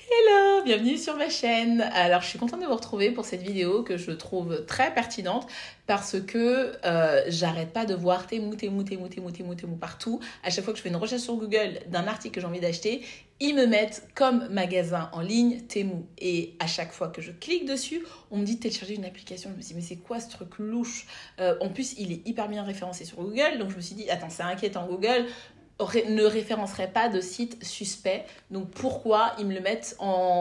Hello, bienvenue sur ma chaîne. Alors, je suis contente de vous retrouver pour cette vidéo que je trouve très pertinente parce que j'arrête pas de voir Temu partout. À chaque fois que je fais une recherche sur Google d'un article que j'ai envie d'acheter, ils me mettent comme magasin en ligne Temu. Et à chaque fois que je clique dessus, on me dit de télécharger une application. Je me suis dit, mais c'est quoi ce truc louche? En plus, il est hyper bien référencé sur Google. Donc, je me suis dit, attends, c'est inquiétant. Google ne référencerait pas de site suspect. Donc pourquoi ils me le mettent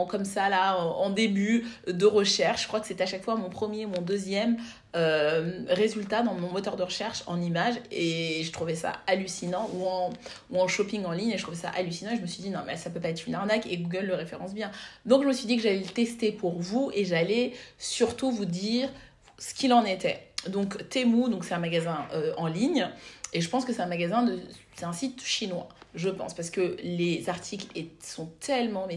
comme ça là en début de recherche? Je crois que c'est à chaque fois mon premier, mon deuxième résultat dans mon moteur de recherche en images, et je trouvais ça hallucinant, ou en shopping en ligne, et je trouvais ça hallucinant, et je me suis dit non mais ça peut pas être une arnaque, et Google le référence bien. Donc je me suis dit que j'allais le tester pour vous, et j'allais surtout vous dire ce qu'il en était. Donc Temu, donc c'est un magasin en ligne, et je pense que c'est un site chinois, je pense, parce que les articles sont tellement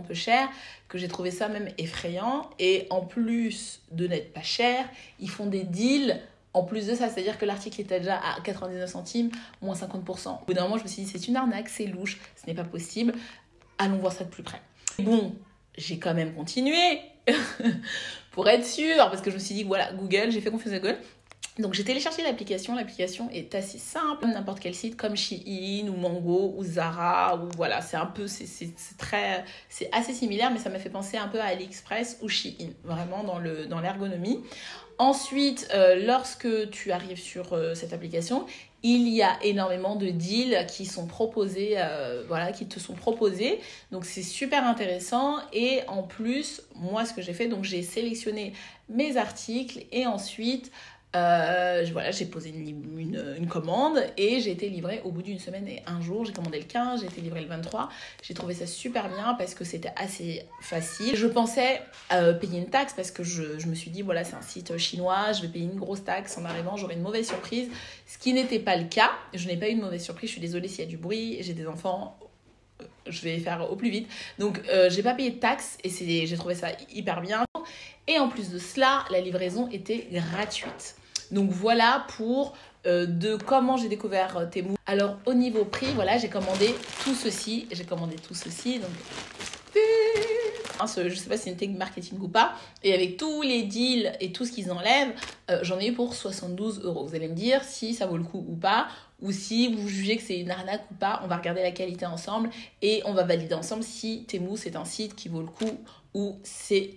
peu chers que j'ai trouvé ça même effrayant. Et en plus de n'être pas cher, ils font des deals en plus de ça, c'est-à-dire que l'article était déjà à 99 centimes, moins 50%. Au bout d'un moment, je me suis dit, c'est une arnaque, c'est louche, ce n'est pas possible, allons voir ça de plus près. Bon, j'ai quand même continué pour être sûre, parce que je me suis dit, voilà, Google, j'ai fait confiance à Google. Donc j'ai téléchargé l'application est assez simple, n'importe quel site comme Shein ou Mango ou Zara, ou voilà, c'est assez similaire, mais ça m'a fait penser un peu à AliExpress ou Shein, vraiment dans l'ergonomie. Ensuite, lorsque tu arrives sur cette application, il y a énormément de deals qui sont proposés, qui te sont proposés. Donc c'est super intéressant. Et en plus, moi ce que j'ai fait, donc j'ai sélectionné mes articles, et ensuite j'ai posé une commande, et j'ai été livrée au bout d'une semaine et un jour. J'ai commandé le 15, j'ai été livrée le 23. J'ai trouvé ça super bien parce que c'était assez facile. Je pensais payer une taxe parce que je me suis dit, voilà, c'est un site chinois, je vais payer une grosse taxe. En arrivant, j'aurai une mauvaise surprise, ce qui n'était pas le cas. Je n'ai pas eu de mauvaise surprise, je suis désolée s'il y a du bruit, j'ai des enfants, je vais faire au plus vite. Donc j'ai pas payé de taxes, et j'ai trouvé ça hyper bien. Et en plus de cela, la livraison était gratuite. Donc voilà pour de comment j'ai découvert Temu. Alors au niveau prix, voilà, j'ai commandé tout ceci. Donc je sais pas si c'est une technique marketing ou pas. Et avec tous les deals et tout ce qu'ils enlèvent, j'en ai eu pour 72 €. Vous allez me dire si ça vaut le coup ou pas, ou si vous jugez que c'est une arnaque ou pas. On va regarder la qualité ensemble, et on va valider ensemble si Temu c'est un site qui vaut le coup ou c'est...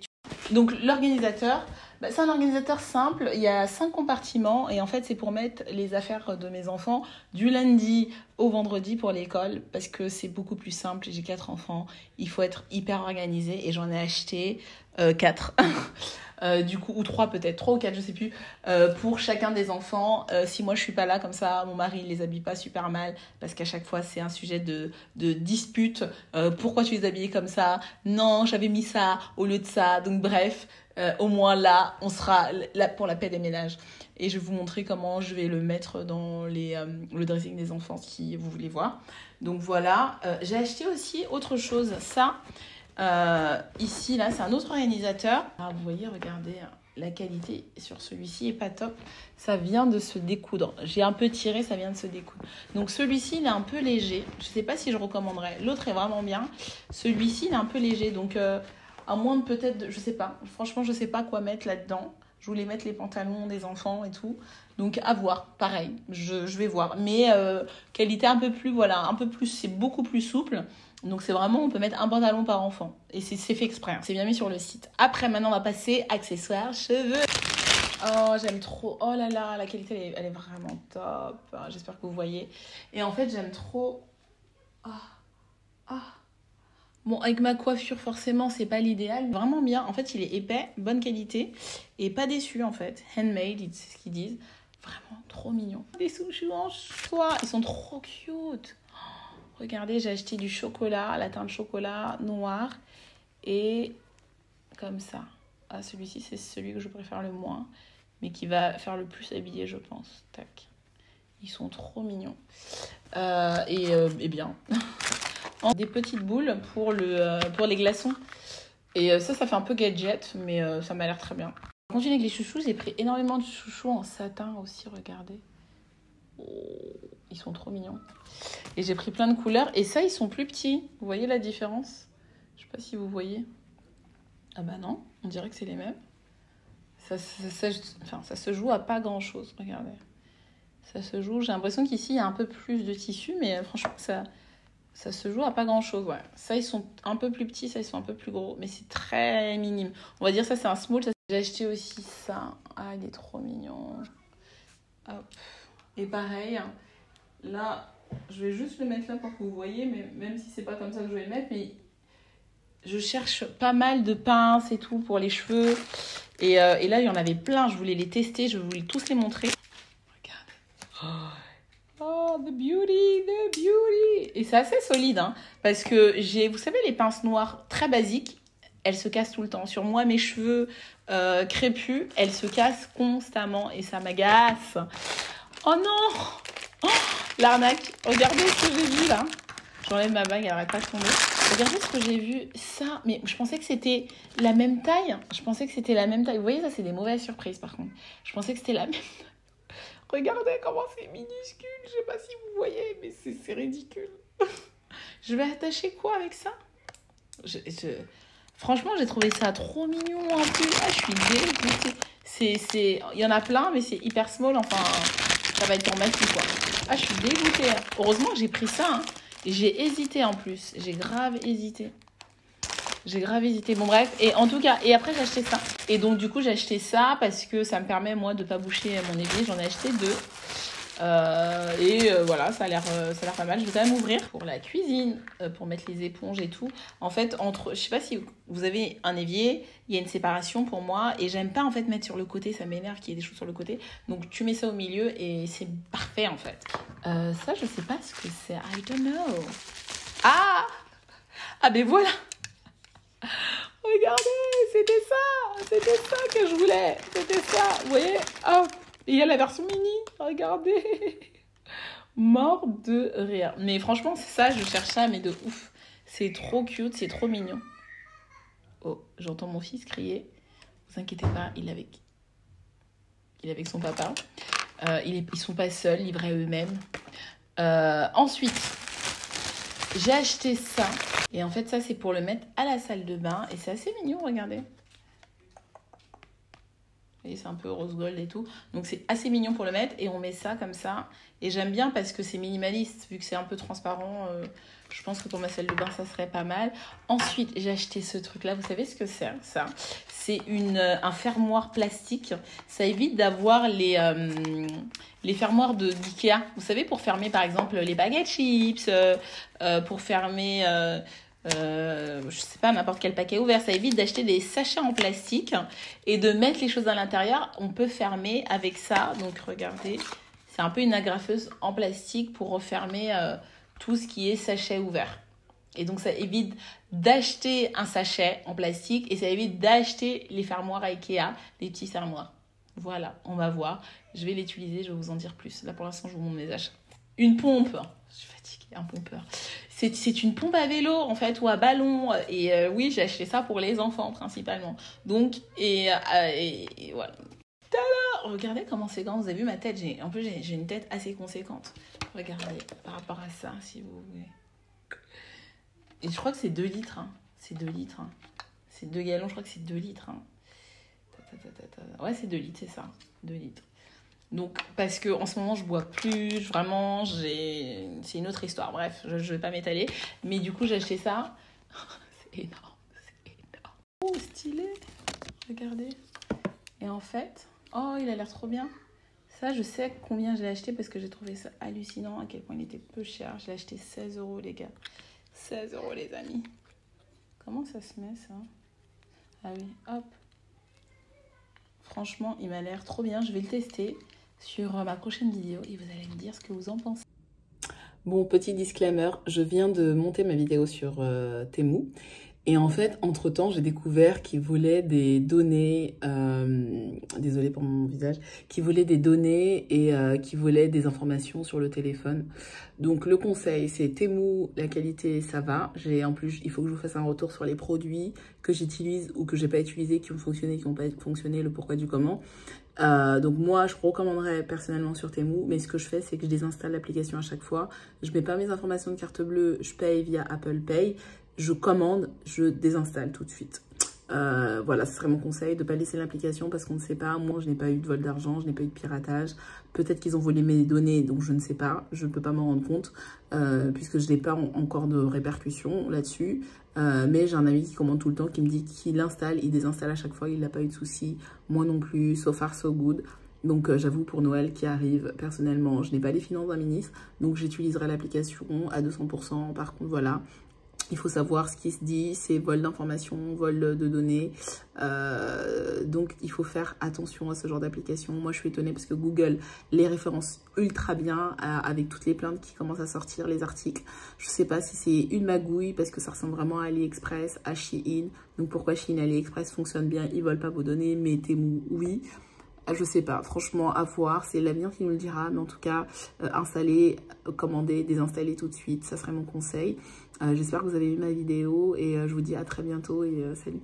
Donc l'organisateur, c'est un organisateur simple. Il y a 5 compartiments, et en fait c'est pour mettre les affaires de mes enfants du lundi au vendredi pour l'école, parce que c'est beaucoup plus simple. J'ai 4 enfants, il faut être hyper organisé, et j'en ai acheté 4 du coup, ou 3 peut-être, 3 ou 4, je sais plus, pour chacun des enfants. Si moi je suis pas là, comme ça mon mari il les habille pas super mal, parce qu'à chaque fois c'est un sujet de dispute. Pourquoi tu les habillais comme ça? Non, j'avais mis ça au lieu de ça. Donc bref, au moins là on sera là pour la paix des ménages, et je vais vous montrer comment je vais le mettre dans le dressing des enfants si vous voulez voir. Donc voilà, j'ai acheté aussi autre chose, ça. Ici, là, c'est un autre organisateur. Ah, vous voyez, regardez, la qualité sur celui-ci est pas top. Ça vient de se découdre. J'ai un peu tiré, ça vient de se découdre. Donc celui-ci, il est un peu léger. Je sais pas si je recommanderais. L'autre est vraiment bien. Celui-ci, il est un peu léger. Donc, à moins de peut-être, je sais pas. Franchement, je sais pas quoi mettre là-dedans. Je voulais mettre les pantalons des enfants et tout. Donc, à voir. Pareil, je vais voir. Mais qualité un peu plus, voilà, un peu plus, c'est beaucoup plus souple. Donc c'est vraiment, on peut mettre un pantalon par enfant. Et c'est fait exprès, hein. C'est bien mis sur le site. Après, maintenant, on va passer accessoires, cheveux. Oh, j'aime trop. Oh là là, la qualité, elle est vraiment top. J'espère que vous voyez. Et en fait, j'aime trop... Bon, avec ma coiffure, forcément, c'est pas l'idéal. Vraiment bien. En fait, il est épais, bonne qualité. Et pas déçu, en fait. Handmade, c'est ce qu'ils disent. Vraiment trop mignon. Des souchous en soie. Ils sont trop cute. Regardez, j'ai acheté du chocolat, la teinte chocolat noir, et comme ça. Ah, celui-ci, c'est celui que je préfère le moins, mais qui va faire le plus habiller, je pense. Tac. Ils sont trop mignons. Et bien. Des petites boules pour les glaçons. Et ça fait un peu gadget, mais ça m'a l'air très bien. On continue avec les chouchous. J'ai pris énormément de chouchous en satin aussi, regardez. Oh, ils sont trop mignons. Et j'ai pris plein de couleurs. Et ça, ils sont plus petits. Vous voyez la différence? Je sais pas si vous voyez. Ah bah non, on dirait que c'est les mêmes. Ça se joue à pas grand chose, regardez. Ça se joue, j'ai l'impression qu'ici il y a un peu plus de tissu, mais franchement ça se joue à pas grand chose, ouais. Ça ils sont un peu plus petits, ça ils sont un peu plus gros, mais c'est très minime. On va dire ça c'est un small. J'ai acheté aussi ça, ah il est trop mignon. Hop. Et pareil, là je vais juste le mettre là pour que vous voyez, mais même si c'est pas comme ça que je vais le mettre, mais je cherche pas mal de pinces et tout pour les cheveux. Et là, il y en avait plein. Je voulais les tester. Je voulais tous les montrer. Regardez. Oh, the beauty, the beauty. Et c'est assez solide, hein. Parce que j'ai, vous savez, les pinces noires très basiques, elles se cassent tout le temps. Sur moi, mes cheveux crépus, elles se cassent constamment. Et ça m'agace. Oh non! Oh, l'arnaque. Regardez ce que j'ai vu, là. J'enlève ma bague, elle n'arrête pas de tomber. Regardez ce que j'ai vu, ça, mais je pensais que c'était la même taille. Vous voyez, ça, c'est des mauvaises surprises, par contre. Je pensais que c'était la même. Regardez comment c'est minuscule. Je sais pas si vous voyez, mais c'est ridicule. Je vais attacher quoi avec ça? Franchement, j'ai trouvé ça trop mignon en plus. Ah, je suis dégoûtée. Il y en a plein, mais c'est hyper small. Enfin, ça va être pour ma fille, quoi. Ah, je suis dégoûtée. Heureusement que j'ai pris ça, hein. J'ai hésité en plus. J'ai grave hésité. Bon bref. Et en tout cas, et après j'ai acheté ça. Et donc du coup j'ai acheté ça parce que ça me permet moi de pas boucher mon évier. J'en ai acheté 2. Voilà, ça a l'air pas mal. Je vais quand même ouvrir pour la cuisine, pour mettre les éponges et tout. En fait, je sais pas si vous avez un évier, il y a une séparation pour moi. Et j'aime pas en fait mettre sur le côté, ça m'énerve qu'il y ait des choses sur le côté. Donc tu mets ça au milieu et c'est parfait en fait. Ça, je sais pas ce que c'est. I don't know. Ah ben voilà. Regardez, c'était ça que je voulais. C'était ça, vous voyez. Hop. Et il y a la version mini, regardez. Mort de rire. Mais franchement, c'est ça, je cherche ça, mais de ouf. C'est trop cute, c'est trop mignon. Oh, j'entends mon fils crier. Vous inquiétez pas, il est avec son papa. Ils sont pas seuls, livrés à eux-mêmes. Ensuite, j'ai acheté ça. Et en fait, ça, c'est pour le mettre à la salle de bain. Et c'est assez mignon, regardez. Et c'est un peu rose gold et tout. Donc, c'est assez mignon pour le mettre. Et on met ça comme ça. Et j'aime bien parce que c'est minimaliste. Vu que c'est un peu transparent, je pense que pour ma salle de bain, ça serait pas mal. Ensuite, j'ai acheté ce truc-là. Vous savez ce que c'est, ça? C'est un fermoir plastique. Ça évite d'avoir les fermoirs d'Ikea. Vous savez, pour fermer, par exemple, les baguettes chips, pour fermer... je sais pas, n'importe quel paquet ouvert. Ça évite d'acheter des sachets en plastique et de mettre les choses à l'intérieur. On peut fermer avec ça. Donc regardez, c'est un peu une agrafeuse en plastique pour refermer tout ce qui est sachet ouvert. Et donc ça évite d'acheter un sachet en plastique et ça évite d'acheter les fermoirs à Ikea, les petits fermoirs. Voilà, on va voir. Je vais l'utiliser, je vais vous en dire plus. Là pour l'instant je vous montre mes achats. Une pompe. Je suis fatiguée, un pompeur. C'est une pompe à vélo, en fait, ou à ballon. Et oui, j'ai acheté ça pour les enfants, principalement. Donc, et voilà. Tada! Regardez comment c'est grand. Vous avez vu ma tête? En plus, j'ai une tête assez conséquente. Regardez, par rapport à ça, si vous voulez. Et je crois que c'est 2 litres. Hein. C'est 2 litres. Hein. C'est 2 gallons, je crois que c'est 2 litres. Hein. Ouais, c'est 2 litres, c'est ça. 2 litres. Donc, parce que en ce moment, je bois plus, vraiment, c'est une autre histoire. Bref, je vais pas m'étaler. Mais du coup, j'ai acheté ça. C'est énorme. Oh, stylé. Regardez. Et en fait, oh, il a l'air trop bien. Ça, je sais combien je l'ai acheté parce que j'ai trouvé ça hallucinant, à quel point il était peu cher. Je l'ai acheté 16 €, les gars. 16 €, les amis. Comment ça se met, ça? Ah oui, hop. Franchement, il m'a l'air trop bien. Je vais le tester sur ma prochaine vidéo et vous allez me dire ce que vous en pensez. Bon, petit disclaimer, je viens de monter ma vidéo sur Temu. Et en fait, entre-temps, j'ai découvert qu'ils voulaient des données, désolée pour mon visage, qu'ils voulaient des données et qu'ils voulaient des informations sur le téléphone. Donc le conseil, c'est Temu, la qualité, ça va. En plus, il faut que je vous fasse un retour sur les produits que j'utilise ou que j'ai pas utilisés, qui ont fonctionné, qui n'ont pas fonctionné, le pourquoi du comment. Donc moi, je recommanderais personnellement sur Temu, mais ce que je fais, c'est que je désinstalle l'application à chaque fois. Je mets pas mes informations de carte bleue, je paye via Apple Pay. je commande, je désinstalle tout de suite. Voilà, ce serait mon conseil de ne pas laisser l'application parce qu'on ne sait pas. Moi, je n'ai pas eu de vol d'argent, je n'ai pas eu de piratage. Peut-être qu'ils ont volé mes données, donc je ne sais pas. Je ne peux pas m'en rendre compte puisque je n'ai pas encore de répercussions là-dessus. Mais j'ai un ami qui commande tout le temps qui me dit qu'il installe, il désinstalle à chaque fois, il n'a pas eu de soucis. Moi non plus, so far so good. Donc j'avoue, pour Noël qui arrive, personnellement, je n'ai pas les finances d'un ministre, donc j'utiliserai l'application à 200%. Par contre, voilà, il faut savoir ce qui se dit, c'est vol d'informations, vol de données. Donc il faut faire attention à ce genre d'application. Moi je suis étonnée parce que Google les référence ultra bien avec toutes les plaintes qui commencent à sortir, les articles. Je sais pas si c'est une magouille parce que ça ressemble vraiment à AliExpress, à Shein. Donc pourquoi Shein et AliExpress fonctionnent bien, ils volent pas vos données, mais Temu oui. Je sais pas, franchement, à voir, c'est l'avenir qui nous le dira, mais en tout cas, installer, commander, désinstaller tout de suite, ça serait mon conseil. J'espère que vous avez vu ma vidéo et je vous dis à très bientôt et salut.